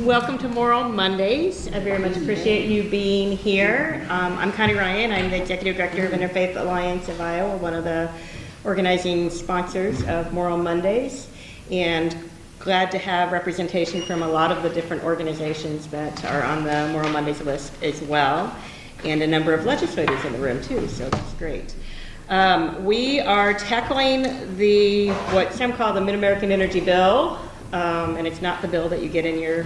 Welcome to Moral Mondays. I very much appreciate you being here. I'm Connie Ryan. I'm the Executive Director of Interfaith Alliance of Iowa, one of the organizing sponsors of Moral Mondays, and glad to have representation from a lot of the different organizations that are on the Moral Mondays list as well, and a number of legislators in the room too, so that's great. We are tackling what some call the Mid-American Energy Bill, and it's not the bill that you get in your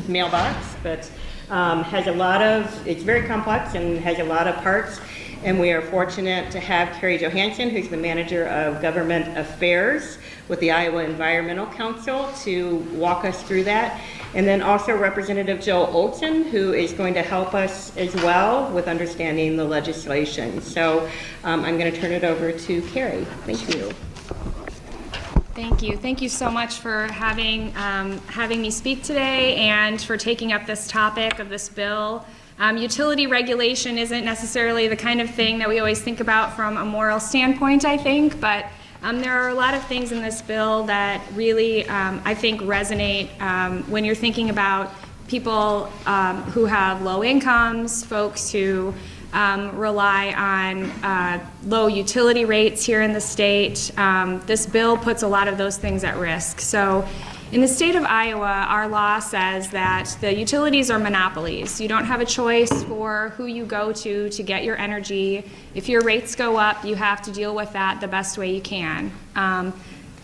mailbox, but it's very complex and has a lot of parts, and we are fortunate to have Carrie Johansson, who's the Manager of Government Affairs with the Iowa Environmental Council, to walk us through that. And then also Representative Joel Olson, who is going to help us as well with understanding the legislation. So I'm going to turn it over to Carrie. Thank you. Thank you. Thank you so much for having me speak today and for taking up this topic of this bill. Utility regulation isn't necessarily the kind of thing that we always think about from a moral standpoint, I think, but there are a lot of things in this bill that really, I think, resonate when you're thinking about people who have low incomes, folks who rely on low utility rates here in the state. This bill puts a lot of those things at risk. So in the state of Iowa, our law says that the utilities are monopolies. You don't have a choice for who you go to get your energy. If your rates go up, you have to deal with that the best way you can.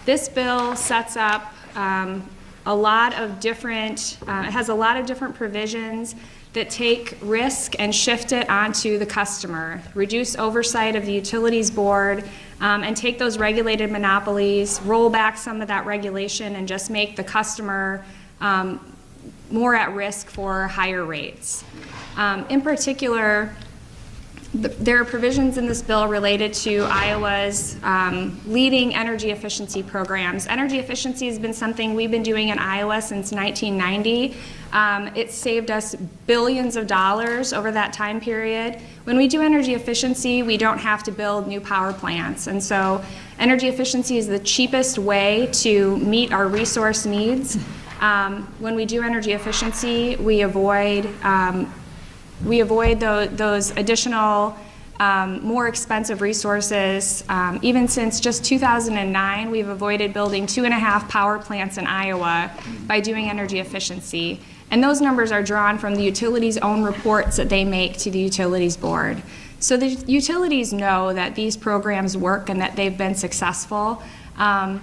This bill sets up a lot of different, it has a lot of different provisions that take risk and shift it onto the customer, reduce oversight of the utilities board, and take those regulated monopolies, roll back some of that regulation, and just make the customer more at risk for higher rates. In particular, there are provisions in this bill related to Iowa's leading energy efficiency programs. Energy efficiency has been something we've been doing in Iowa since 1990. It's saved us billions of dollars over that time period. When we do energy efficiency, we don't have to build new power plants. And so energy efficiency is the cheapest way to meet our resource needs. When we do energy efficiency, we avoid those additional, more expensive resources. Even since just 2009, we've avoided building 2.5 power plants in Iowa by doing energy efficiency. And those numbers are drawn from the utilities' own reports that they make to the utilities board. So the utilities know that these programs work and that they've been successful. So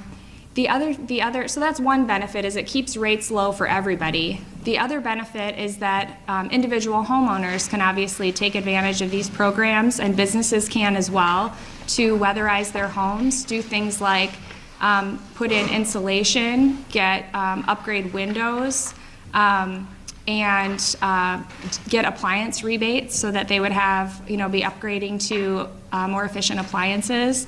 that's one benefit, is it keeps rates low for everybody. The other benefit is that individual homeowners can obviously take advantage of these programs, and businesses can as well, to weatherize their homes, do things like put in insulation, upgrade windows, and get appliance rebates so that they would be upgrading to more efficient appliances.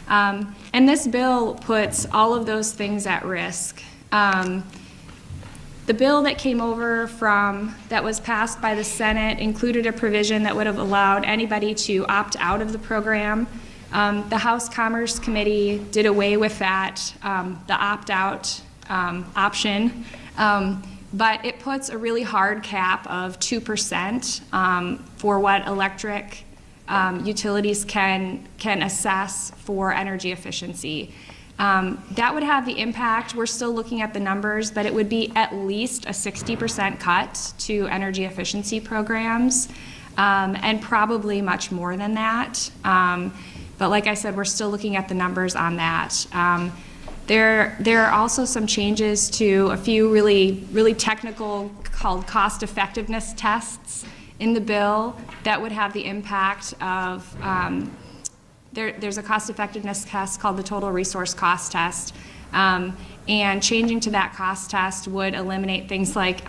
And this bill puts all of those things at risk. The bill that came over that was passed by the Senate included a provision that would have allowed anybody to opt out of the program. The House Commerce Committee did away with that, the opt-out option, but it puts a really hard cap of 2% for what electric utilities can assess for energy efficiency. That would have the impact, we're still looking at the numbers, but it would be at least a 60% cut to energy efficiency programs, and probably much more than that. But like I said, we're still looking at the numbers on that. There are also some changes to a few really technical, called cost effectiveness tests in the bill that would have the impact of, there's a cost effectiveness test called the total resource cost test, and changing to that cost test would eliminate things like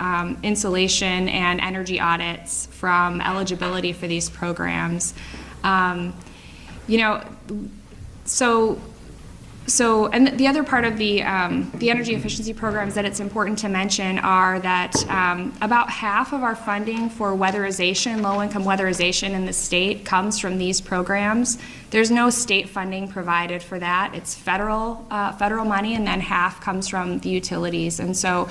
insulation and energy audits from eligibility for these programs. And the other part of the energy efficiency programs that it's important to mention are that about half of our funding for weatherization, low-income weatherization in the state, comes from these programs. There's no state funding provided for that. It's federal money, and then half comes from the utilities. And so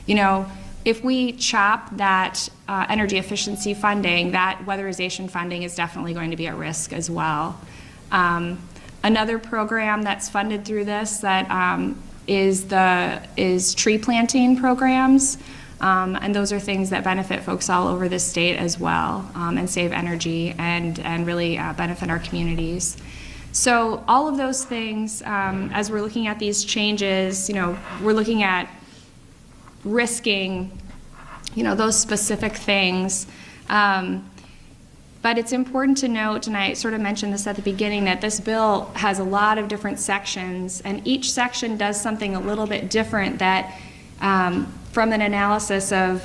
If we chop that energy efficiency funding, that weatherization funding is definitely going to be at risk as well. Another program that's funded through this that is tree planting programs, and those are things that benefit folks all over the state as well, and save energy and really benefit our communities. So all of those things, as we're looking at these changes, we're looking at risking, those specific things. But it's important to note, and I sort of mentioned this at the beginning, that this bill has a lot of different sections, and each section does something a little bit different that, from an analysis of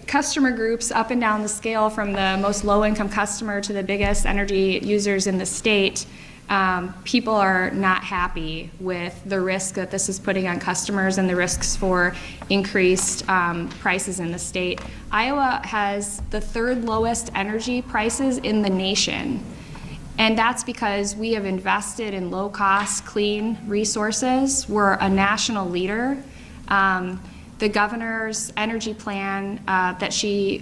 customer groups up and down the scale, from the most low-income customer to the biggest energy users in the state, people are not happy with the risk that this is putting on customers and the risks for increased prices in the state. Iowa has the third lowest energy prices in the nation. And that's because we have invested in low-cost, clean resources. We're a national leader. The governor's energy plan that she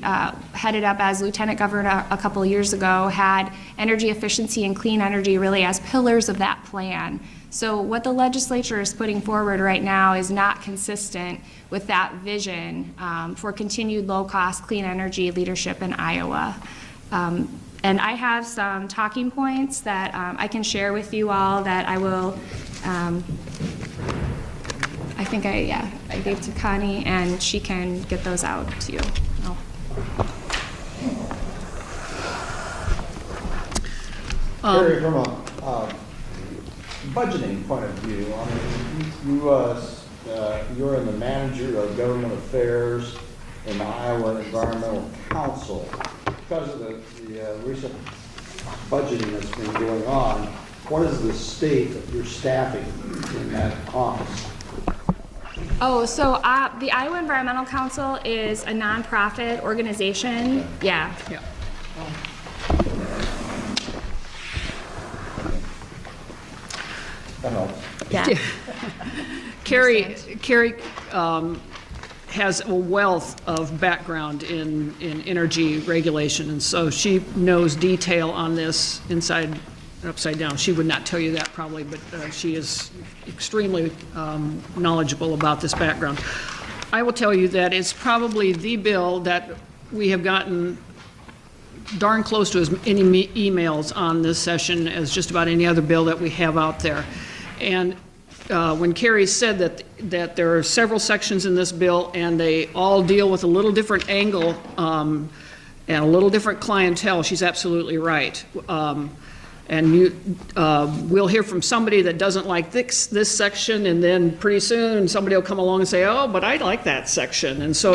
headed up as lieutenant governor a couple of years ago had energy efficiency and clean energy really as pillars of that plan. So what the legislature is putting forward right now is not consistent with that vision for continued low-cost, clean energy leadership in Iowa. And I have some talking points that I can share with you all that I will I think I gave to Connie, and she can get those out to you. Gary, from a budgeting point of view, you're in the manager of government affairs in the Iowa Environmental Council. Because of the recent budgeting that's been going on, what is the state of your staffing in that office? Oh, so the Iowa Environmental Council is a nonprofit organization. Yeah. Yeah. Carrie has a wealth of background in energy regulation, and so she knows detail on this inside and upside down. She would not tell you that probably, but she is extremely knowledgeable about this background. I will tell you that it's probably the bill that we have gotten darn close to as many emails on this session as just about any other bill that we have out there. And when Carrie said that there are several sections in this bill and they all deal with a little different angle and a little different clientele, she's absolutely right. And we'll hear from somebody that doesn't like this section, and then pretty soon somebody will come along and say, oh, but I like that section. And so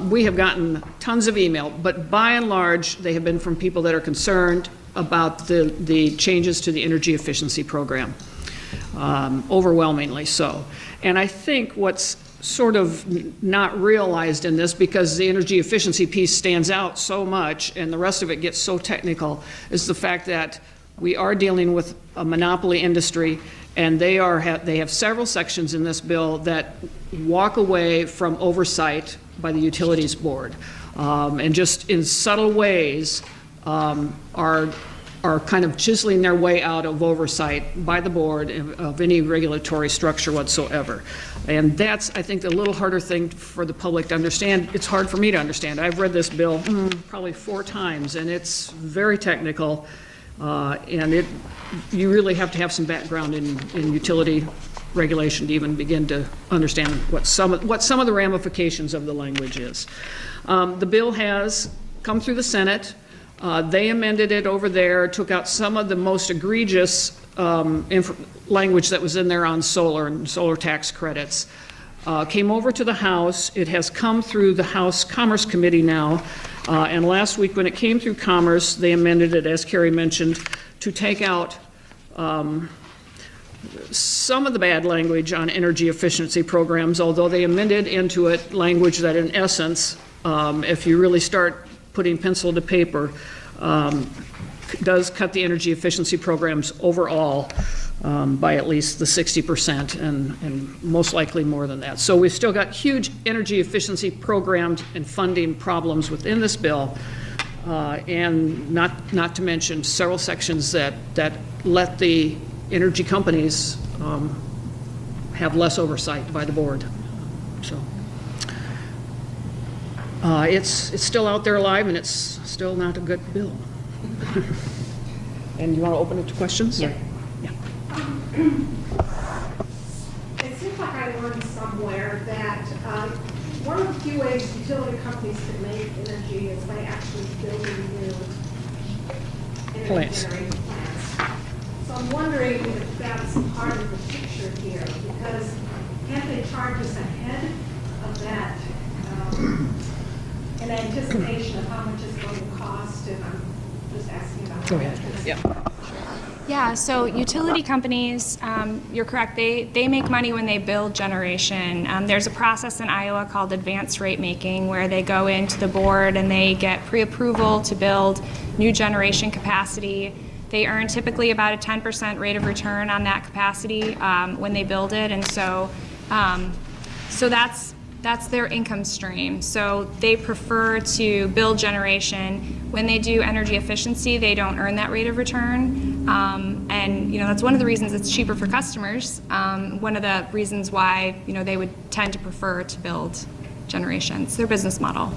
we have gotten tons of email, but by and large, they have been from people that are concerned about the changes to the energy efficiency program, overwhelmingly so. And I think what's sort of not realized in this, because the energy efficiency piece stands out so much and the rest of it gets so technical, is the fact that we are dealing with a monopoly industry, and they have several sections in this bill that walk away from oversight by the Utilities Board, and just in subtle ways are kind of chiseling their way out of oversight by the board of any regulatory structure whatsoever. And that's, I think, the little harder thing for the public to understand. It's hard for me to understand. I've read this bill probably 4 times, and it's very technical, and you really have to have some background in utility regulation to even begin to understand what some of the ramifications of the language is. The bill has come through the Senate. They amended it over there, took out some of the most egregious language that was in there on solar and solar tax credits. Came over to the House. It has come through the House Commerce Committee now, and last week when it came through Commerce, they amended it, as Carrie mentioned, to take out some of the bad language on energy efficiency programs, although they amended into it language that in essence, if you really start putting pencil to paper, does cut the energy efficiency programs overall by at least the 60% and most likely more than that. So we've still got huge energy efficiency programs and funding problems within this bill, and not to mention several sections that let the energy companies have less oversight by the board. So it's still out there alive, and it's still not a good bill. And you want to open it to questions? Yeah. It seems like I learned somewhere that one of the few ways utility companies can make energy is by actually building new energy Plants. generating plants. So I'm wondering if that's part of the picture here, because can't they charge us ahead of that in anticipation of how much it's going to cost? And I'm just asking about Go ahead. that. Yeah. Yeah, so utility companies, you're correct, they make money when they build generation. There's a process in Iowa called advanced rate making where they go into the board and they get pre-approval to build new generation capacity. They earn typically about a 10% rate of return on that capacity when they build it, and so that's their income stream. So they prefer to build generation. When they do energy efficiency, they don't earn that rate of return. And that's one of the reasons it's cheaper for customers. One of the reasons why they would tend to prefer to build generation. It's their business model.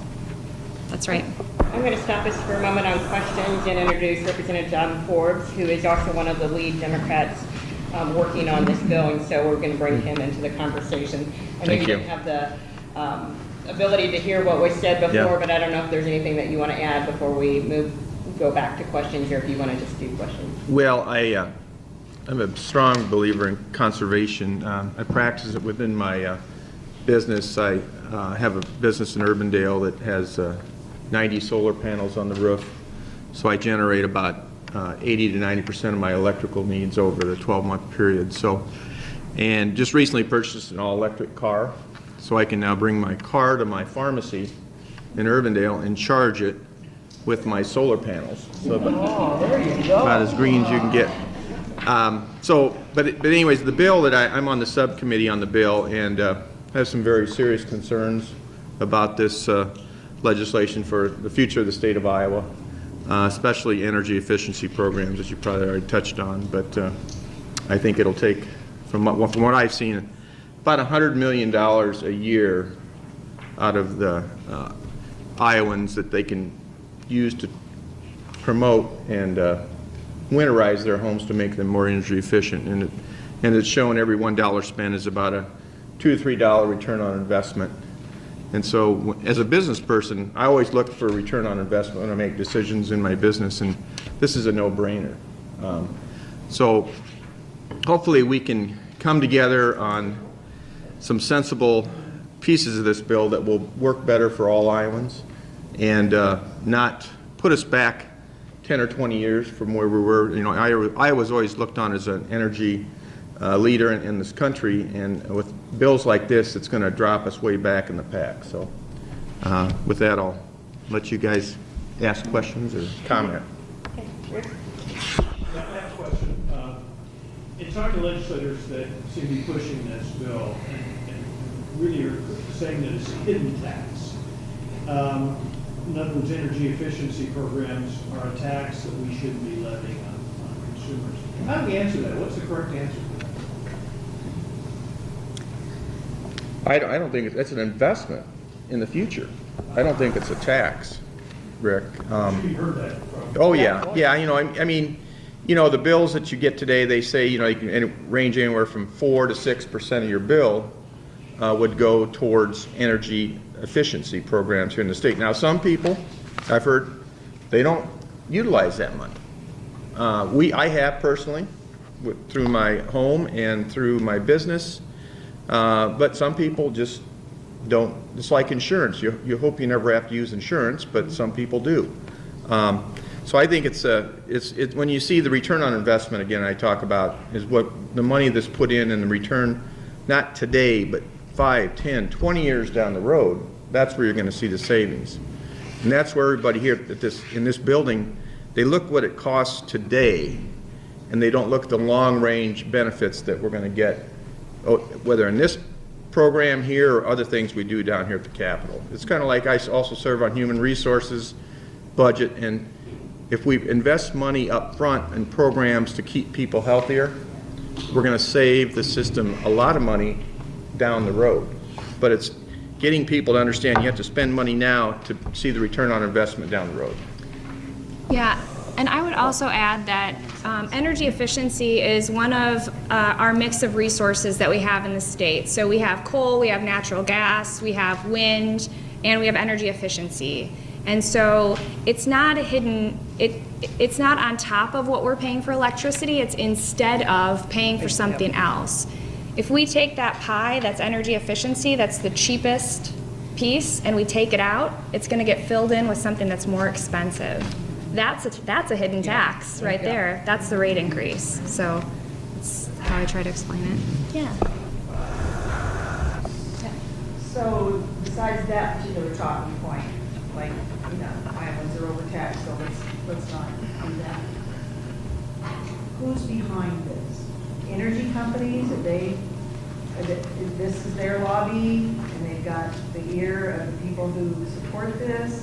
That's right. I'm going to stop us for a moment on questions and introduce Representative John Forbes, who is also one of the lead Democrats working on this bill, and so we're going to bring him into the conversation. I know you didn't have the ability to hear what was said before, but I don't know if there's anything that you want to add before we go back to questions, or if you want to just do questions. Well, I'm a strong believer in conservation. I practice it within my business. I have a business in Urbandale that has 90 solar panels on the roof, so I generate about 80 to 90% of my electrical needs over the 12-month period. So, and just recently purchased an all-electric car, so I can now bring my car to my pharmacy in Urbandale and charge it with my solar panels. So about as green as you can get. But anyways, the bill that I'm on the subcommittee on the bill, and have some very serious concerns about this legislation for the future of the state of Iowa, especially energy efficiency programs, as you probably already touched on. But I think it'll take, from what I've seen, about $100 million a year out of the Iowans that they can use to promote and winterize their homes to make them more energy efficient. And it's shown every $1 spent is about a $2 to $3 return on investment. And so as a business person, I always look for a return on investment when I make decisions in my business, and this is a no-brainer. So hopefully we can come together on some sensible pieces of this bill that will work better for all Iowans and not put us back 10 or 20 years from where we were. Iowa's always looked on as an energy leader in this country, and with bills like this, it's going to drop us way back in the pack. So with that, I'll let you guys ask questions or comment. Last question. In talking to legislators that seem to be pushing this bill and really are saying that it's a hidden tax. In other words, energy efficiency programs are a tax that we shouldn't be levying on consumers. How do we answer that? What's the correct answer to that? I don't think it's an investment in the future. I don't think it's a tax, Rick. You've heard that from. Oh, yeah. I mean, the bills that you get today, they say, you can range anywhere from 4 to 6% of your bill would go towards energy efficiency programs here in the state. Now, some people, I've heard, they don't utilize that money. I have personally, through my home and through my business, but some people just don't. It's like insurance. You hope you never have to use insurance, but some people do. So I think it's when you see the return on investment, again, I talk about is what the money that's put in and the return, not today, but 5, 10, 20 years down the road, that's where you're going to see the savings. And that's where everybody here in this building they look what it costs today, and they don't look at the long-range benefits that we're going to get, whether in this program here or other things we do down here at the Capitol. It's kind of like I also serve on human resources budget, and if we invest money up front in programs to keep people healthier, we're going to save the system a lot of money down the road. But it's getting people to understand you have to spend money now to see the return on investment down the road. Yeah, and I would also add that energy efficiency is one of our mix of resources that we have in the state. So we have coal, we have natural gas, we have wind, and we have energy efficiency. And so it's not a hidden, it's not on top of what we're paying for electricity, it's instead of paying for something else. If we take that pie, that's energy efficiency, that's the cheapest piece, and we take it out, it's gonna get filled in with something that's more expensive. That's a hidden tax right there. That's the rate increase. So that's how I try to explain it. Yeah. So besides that particular talking point, like, you know, Iowans are overtaxed, so let's not do that. Who's behind this? Energy companies, this is their lobby, and they've got the ear of the people who support this?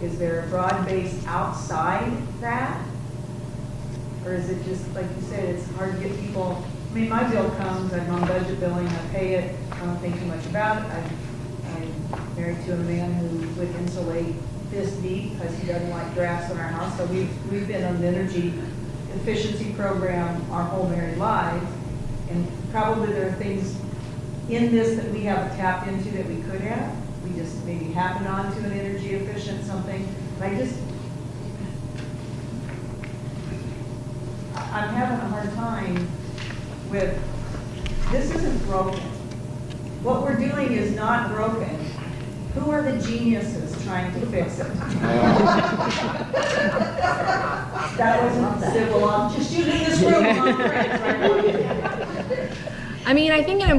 Is there a broad base outside that? Or is it just, like you said, it's hard to get people, I mean, my bill comes, I'm on budget billing, I pay it, I don't think too much about it. I'm married to a man who would insulate this deep because he doesn't like drafts in our house. So we've been on the energy efficiency program our whole married lives. And probably there are things in this that we haven't tapped into that we could have. We just maybe happened on to an energy efficient something. I'm having a hard time with, this isn't broken. What we're doing is not broken. Who are the geniuses trying to fix it? That wasn't civil. I'm just using this room on friends, right? I mean, I think an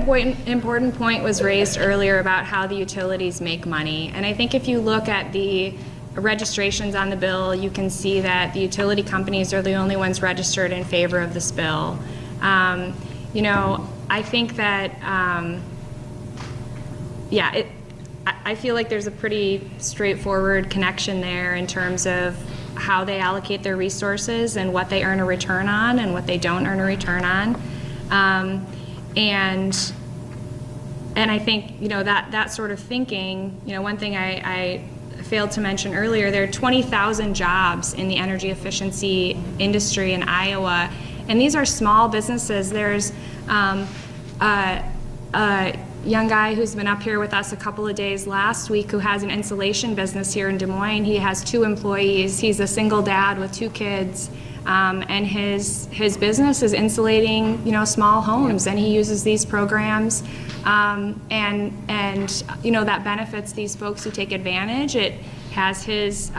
important point was raised earlier about how the utilities make money. And I think if you look at the registrations on the bill, you can see that the utility companies are the only ones registered in favor of this bill. You know, I think that, I feel like there's a pretty straightforward connection there in terms of how they allocate their resources and what they earn a return on and what they don't earn a return on. And I think, you know, that sort of thinking, you know, one thing I failed to mention earlier, there are 20,000 jobs in the energy efficiency industry in Iowa, and these are small businesses. There's a young guy who's been up here with us a couple of days last week who has an insulation business here in Des Moines. He has 2 employees. He's a single dad with 2 kids. And his business is insulating, you know, small homes, and he uses these programs, and you know, that benefits these folks who take advantage. It has his,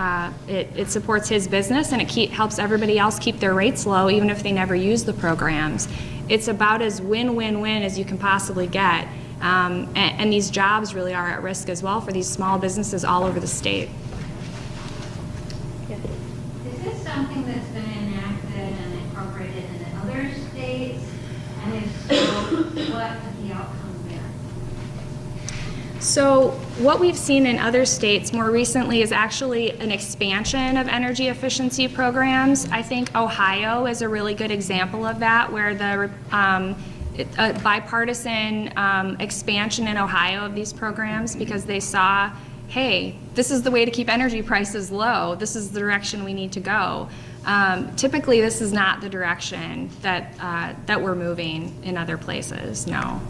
it supports his business, and it helps everybody else keep their rates low, even if they never use the programs. It's about as win-win-win as you can possibly get, and these jobs really are at risk as well for these small businesses all over the state. Is this something that's been enacted and incorporated in other states? And if so, what is the outcome there? So what we've seen in other states more recently is actually an expansion of energy efficiency programs. I think Ohio is a really good example of that, where the a bipartisan expansion in Ohio of these programs, because they saw, hey, this is the way to keep energy prices low. This is the direction we need to go. Typically, this is not the direction that we're moving in other places, no.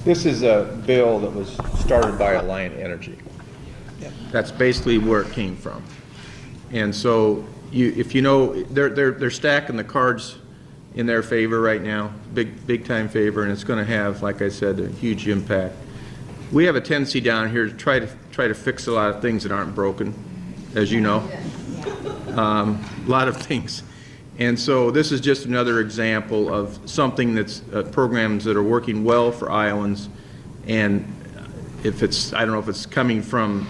This is a bill that was started by Alliant Energy. That's basically where it came from. And so, if you know, they're stacking the cards in their favor right now, big time favor, and it's going to have, like I said, a huge impact. We have a tendency down here to try to fix a lot of things that aren't broken, as you know, a lot of things. And so this is just another example of something that's programs that are working well for Iowans. And if it's, I don't know if it's coming from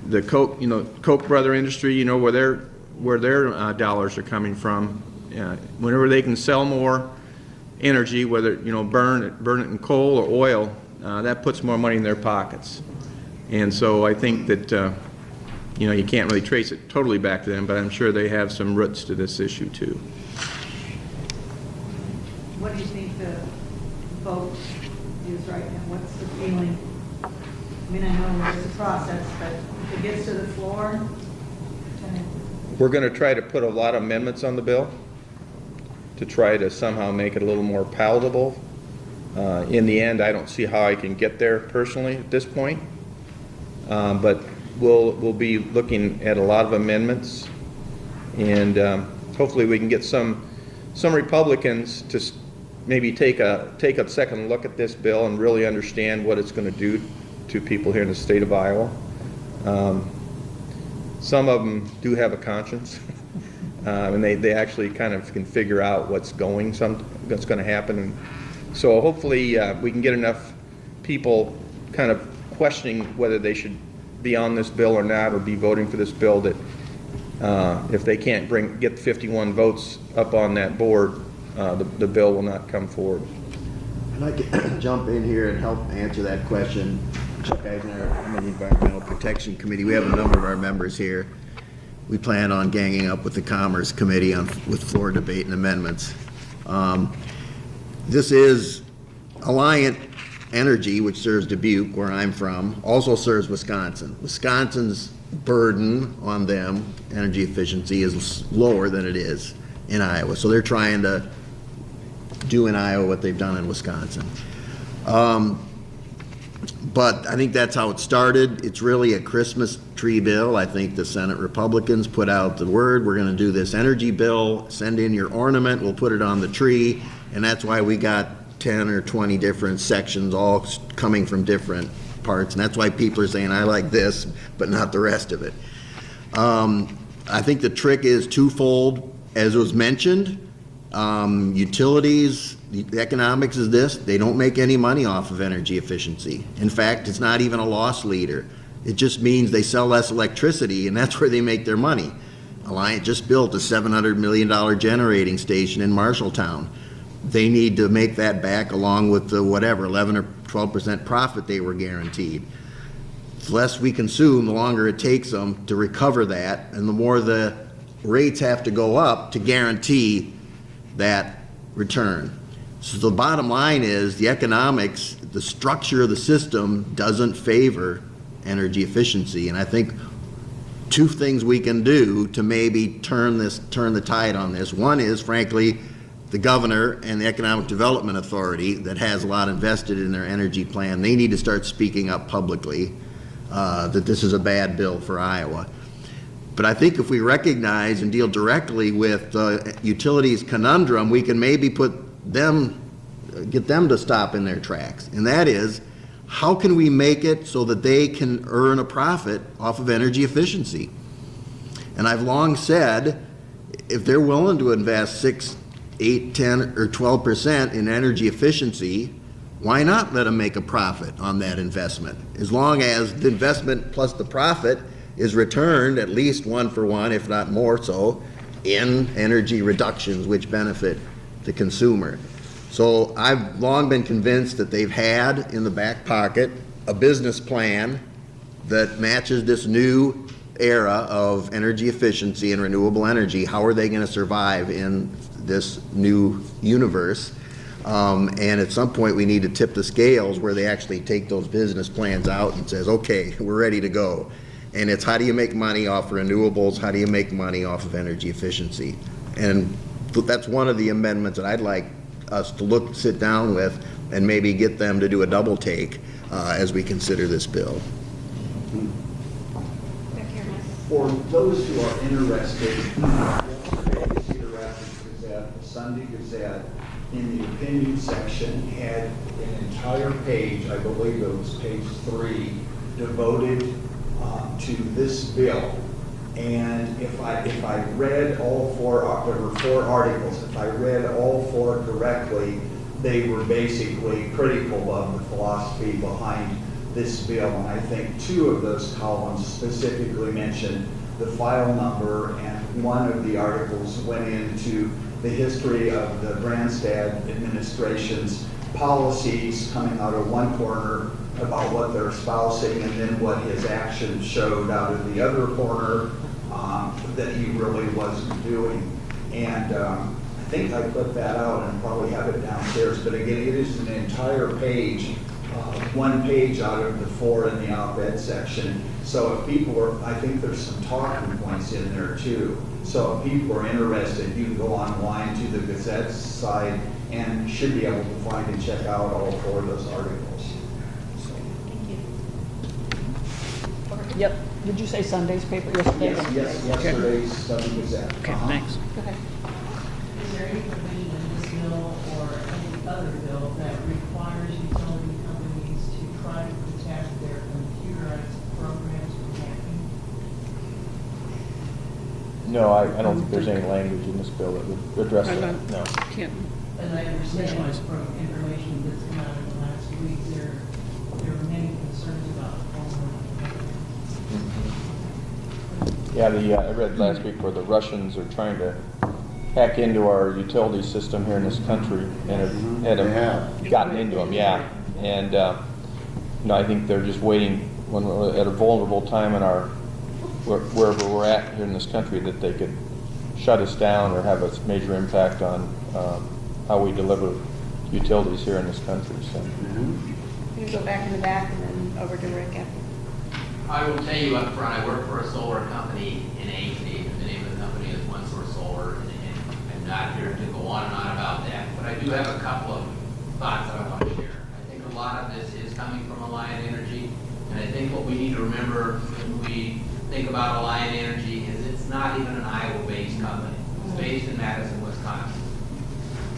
the Koch brother industry, where their dollars are coming from. Whenever they can sell more energy, whether, burn it in coal or oil, that puts more money in their pockets. And so I think that, you can't really trace it totally back to them, but I'm sure they have some roots to this issue too. What do you think the vote is right now? What's the feeling? I mean, I know there's a process, but if it gets to the floor, We're going to try to put a lot of amendments on the bill to try to somehow make it a little more palatable. In the end, I don't see how I can get there personally at this point, but we'll be looking at a lot of amendments, and hopefully we can get some Republicans to maybe take a second look at this bill and really understand what it's going to do to people here in the state of Iowa. Some of them do have a conscience, and they actually kind of can figure out what's going to happen. And so hopefully we can get enough people kind of questioning whether they should be on this bill or not, or be voting for this bill, that if they can't get 51 votes up on that board, the bill will not come forward. I'd like to jump in here and help answer that question. Chuck Eisner, I'm on the Environmental Protection Committee. We have a number of our members here. We plan on ganging up with the Commerce Committee with floor debate and amendments. This is Alliant Energy, which serves Dubuque, where I'm from, also serves Wisconsin. Wisconsin's burden on them, energy efficiency, is lower than it is in Iowa. So they're trying to do in Iowa what they've done in Wisconsin. But I think that's how it started. It's really a Christmas tree bill. I think the Senate Republicans put out the word, we're going to do this energy bill, send in your ornament, we'll put it on the tree, and that's why we got 10 or 20 different sections all coming from different parts, and that's why people are saying, I like this, but not the rest of it. I think the trick is twofold. As was mentioned, utilities, the economics is this: they don't make any money off of energy efficiency. In fact, it's not even a loss leader. It just means they sell less electricity, and that's where they make their money. Alliant just built a $700 million generating station in Marshalltown. They need to make that back along with the whatever, 11 or 12% profit they were guaranteed. The less we consume, the longer it takes them to recover that, and the more the rates have to go up to guarantee that return. So the bottom line is the economics, the structure of the system doesn't favor energy efficiency. And I think two things we can do to maybe turn the tide on this. One is, frankly, the governor and the Economic Development Authority that has a lot invested in their energy plan, they need to start speaking up publicly that this is a bad bill for Iowa. But I think if we recognize and deal directly with the utilities conundrum, we can maybe get them to stop in their tracks. And that is, how can we make it so that they can earn a profit off of energy efficiency? And I've long said, if they're willing to invest 6, 8, 10, or 12% in energy efficiency, why not let them make a profit on that investment? As long as the investment plus the profit is returned at least 1 for 1, if not more so, in energy reductions, which benefit the consumer. So I've long been convinced that they've had in the back pocket a business plan that matches this new era of energy efficiency and renewable energy. How are they going to survive in this new universe? And at some point we need to tip the scales where they actually take those business plans out and says, okay, we're ready to go. And it's, how do you make money off renewables? How do you make money off of energy efficiency? And that's one of the amendments that I'd like us to sit down with and maybe get them to do a double take as we consider this bill. For those who are interested, yesterday the Cedar Rapids Gazette, the Sunday Gazette, in the opinion section had an entire page, I believe it was page 3, devoted to this bill. And if I read all 4, there were 4 articles, if I read all 4 correctly, they were basically critical of the philosophy behind this bill, and I think 2 of those columns specifically mentioned the file number, and one of the articles went into the history of the Branstad administration's policies coming out of one corner about what they're espousing, and then what his actions showed out of the other corner that he really wasn't doing. And I think I put that out and probably have it downstairs, but again, it is an entire page, 1 page out of the 4 in the op-ed section. So if people are, I think there's some talking points in there too. So if people are interested, you can go online to the Gazette site and should be able to find and check out all 4 of those articles. So, Yep. Did you say Sunday's paper yesterday? yes, yesterday's Study Gazette. Okay, Uh-huh. thanks. Is there any provision in this bill or any other bill that requires utility companies to try to protect their computerized programs from hacking? No, I don't think there's any language in this bill that would address that, no. Can't. As I understand Visualize. from information that's come out in the last week, there were many concerns about Yeah, I read last week where the Russians are trying to hack into our utility system here in this country and have gotten into them, yeah. And, I think they're just waiting when we're at a vulnerable time in wherever we're at here in this country, that they could shut us down or have a major impact on how we deliver utilities here in this country, so. You go back in the back and then over to Rick after. I will tell you up front, I work for a solar company in Ankeny. The name of the company is One Source Solar, and I'm not here to go on and on about that, but I do have a couple of thoughts that I want to share. I think a lot of this is coming from Alliant Energy, and I think what we need to remember when we think about Alliant Energy is it's not even an Iowa-based company. It's based in Madison, Wisconsin.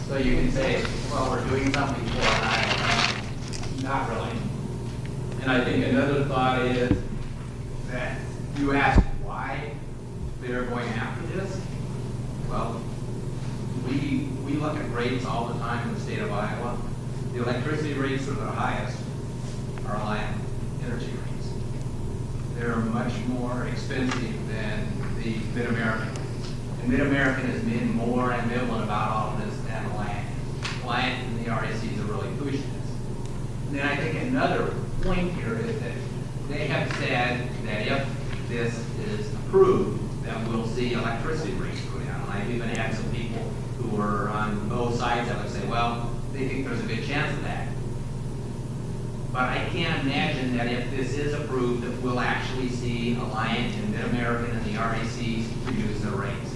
So you can say, well, we're doing something for an Iowa company. Not really. And I think another thought is that you ask why they're going after this. Well, we look at rates all the time in the state of Iowa. The electricity rates that are the highest are Alliant Energy rates. They're much more expensive than the Mid-American rates. And Mid-American has been more ambivalent about all of this than Alliant. Alliant and the RECs are really pushing this. And then I think another point here is that they have said that if this is approved, that we'll see electricity rates go down. And I've even had some people who were on both sides that would say, well, they think there's a good chance of that. But I can't imagine that if this is approved, that we'll actually see Alliant and Mid-American and the RECs reduce their rates.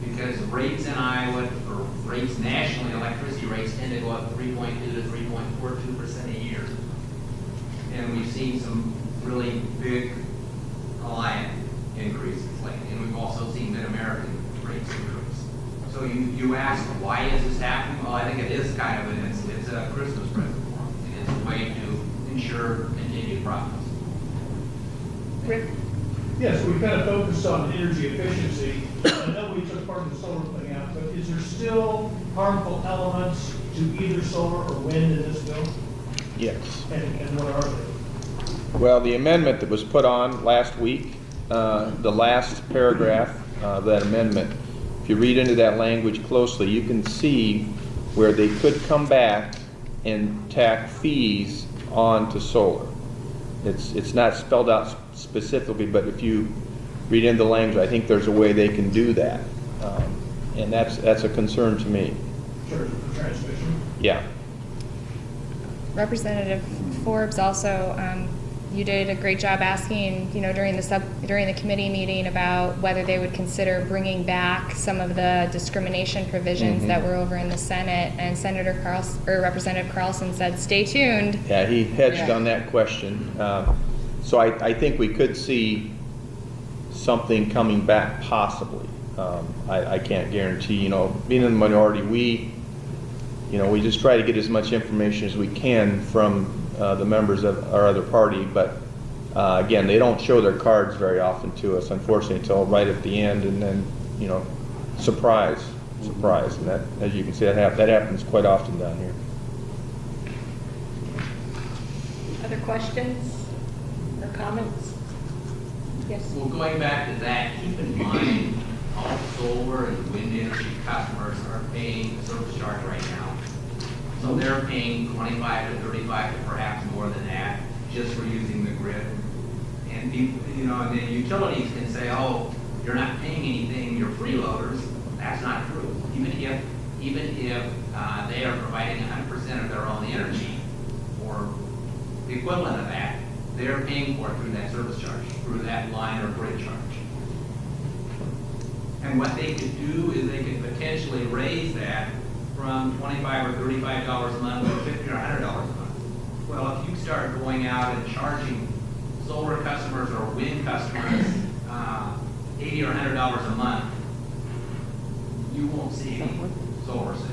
Because rates in Iowa, or rates nationally, electricity rates tend to go up 3.2 to 3.42% a year. And we've seen some really big Alliant increases lately, and we've also seen Mid-American rates increase. So you ask, why is this happening? Well, I think it is kind of it's a Christmas present for them. It's a way to ensure continued profits. Rick? Yes, we kind of focused on energy efficiency. I know we took part of the solar thing out, but is there still harmful elements to either solar or wind in this bill? Yes. And what are they? Well, the amendment that was put on last week, the last paragraph of that amendment, if you read into that language closely, you can see where they could come back and tack fees onto solar. It's not spelled out specifically, but if you read into the language, I think there's a way they can do that. And that's a concern to me. Sure, for transmission. Yeah. Representative Forbes also, you did a great job asking, during the committee meeting about whether they would consider bringing back some of the discrimination provisions that were over in the Senate, and Representative Carlson said, "Stay tuned." Yeah, he hedged on that question. So I think we could see something coming back possibly. I can't guarantee, being in the minority, we just try to get as much information as we can from the members of our other party, but again, they don't show their cards very often to us, unfortunately, until right at the end, and then, surprise, and that, as you can see, that happens quite often down here. Other questions or comments? Yes? Well, going back to that, keep in mind, all solar and wind energy customers are paying the service charge right now. So they're paying 25 to 35 to perhaps more than that, just for using the grid. And people, and the utilities can say, oh, you're not paying anything, you're freeloaders. That's not true. Even if they are providing 100% of their own energy, or the equivalent of that, they're paying for it through that service charge, through that line or grid charge. And what they could do is they could potentially raise that from $25 or $35 a month to $50 or $100 a month. Well, if you start going out and charging solar customers or wind customers $80 or $100 a month, you won't see any solar sales.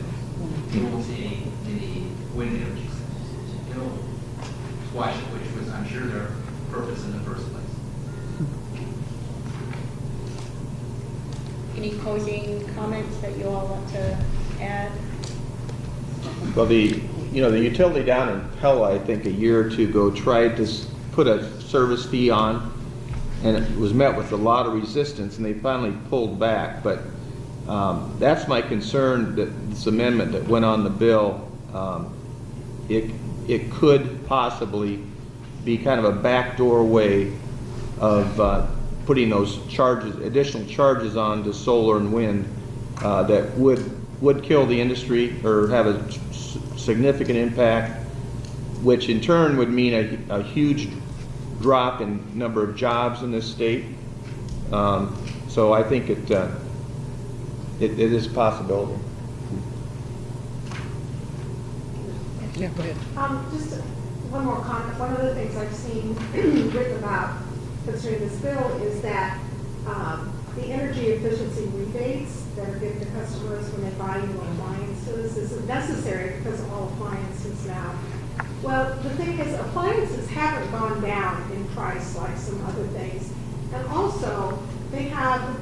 You won't see any wind energy sales. It'll squash it, which was, I'm sure, their purpose in the first place. Any closing comments that you all want to add? Well, the utility down in Pella, I think a year or two ago, tried to put a service fee on, and it was met with a lot of resistance, and they finally pulled back. But that's my concern, that this amendment that went on the bill, it could possibly be kind of a backdoor way of putting those charges, additional charges on to solar and wind that would kill the industry or have a significant impact, which in turn would mean a huge drop in number of jobs in this state. So I think it is a possibility. Yeah, go ahead. Just one more comment. One of the things I've seen written about concerning this bill is that the energy efficiency rebates that are given to customers when they buy new appliances is necessary because of all appliances now. Well, the thing is, appliances haven't gone down in price like some other things. And also, they have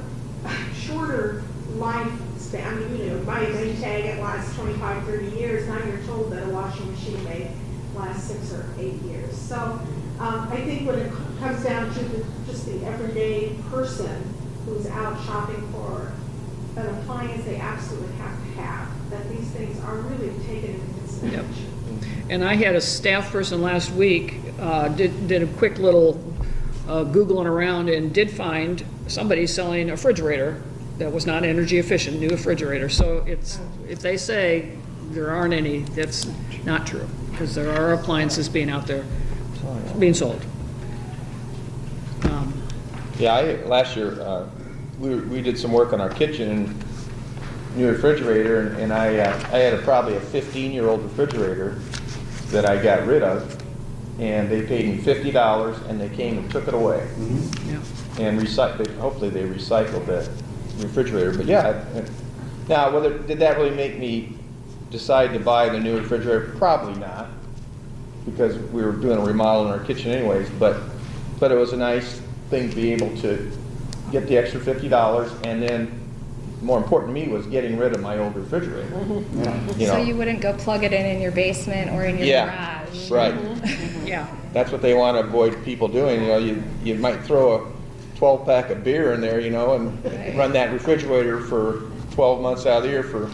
shorter lifespan. I mean, buy a Maytag, it lasts 25, 30 years. Now you're told that a washing machine may last 6 or 8 years. So I think when it comes down to just the everyday person who's out shopping for an appliance they absolutely have to have, that these things are really taken into consideration. Yep. And I had a staff person last week, did a quick little Googling around and did find somebody selling a refrigerator that was not energy efficient, new refrigerator. So it's, if they say there aren't any, that's not true, because there are appliances being out there, being sold. Yeah, last year, we did some work on our kitchen and new refrigerator, and I had probably a 15-year-old refrigerator that I got rid of, and they paid me $50, and they came and took it away. Yeah. And hopefully they recycled that refrigerator. But yeah, now did that really make me decide to buy the new refrigerator? Probably not, because we were doing a remodel in our kitchen anyways, but it was a nice thing to be able to get the extra $50, and then more important to me was getting rid of my old refrigerator. So you wouldn't go plug it in your basement or in your garage. Right. Yeah. That's what they want to avoid people doing. You might throw a 12-pack of beer in there, and run that refrigerator for 12 months out of the year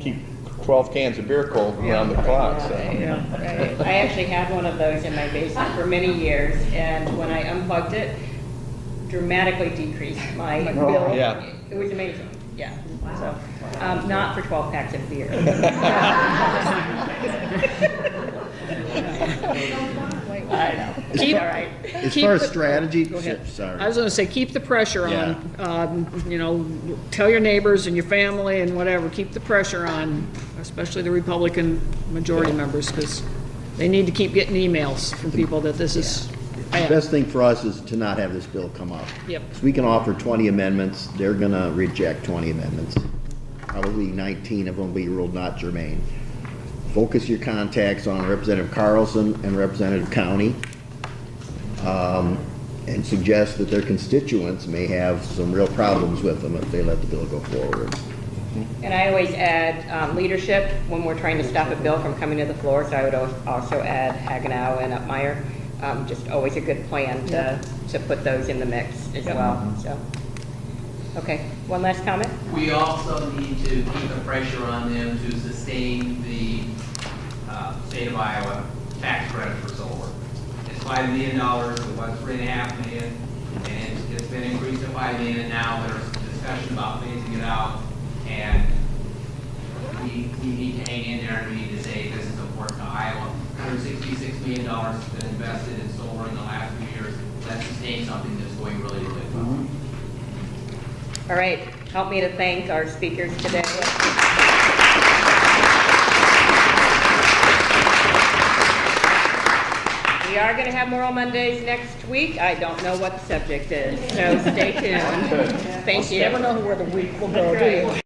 keep 12 cans of beer cold around the clock. So. Right. I actually had one of those in my basement for many years, and when I unplugged it, dramatically decreased my bill. Yeah. It was amazing. Yeah. So, not for 12 packs of beer. I know. Keep- All right. As Keep far as the- strategy, Go ahead. sorry. I was going to say, keep the pressure Yeah. on. Tell your neighbors and your family and whatever, keep the pressure on, especially the Republican majority members, because they need to keep getting emails from people that this is The bad. best thing for us is to not have this bill come up. Yep. So we can offer 20 amendments, they're gonna reject 20 amendments. Probably 19 of them will be ruled not germane. Focus your contacts on Representative Carlson and Representative County, and suggest that their constituents may have some real problems with them if they let the bill go forward. And I always add leadership when we're trying to stop a bill from coming to the floor, so I would also add Hagenow and Upmeyer. Just always a good plan to put those in the mix as well, so. Okay, one last comment? We also need to keep the pressure on them to sustain the state of Iowa tax credit for solar. It's $5 million, it was $3.5 million, and it's been increased to $5 million, and now there's discussion about phasing it out, and we need to hang in there, and we need to say this is important to Iowa. $166 million has been invested in solar in the last few years. Let's sustain something that's going really, really well. All right, help me to thank our speakers today. We are going to have Moral Mondays next week. I don't know what the subject is, so stay tuned. Thank you. Never know where the week will go, do you?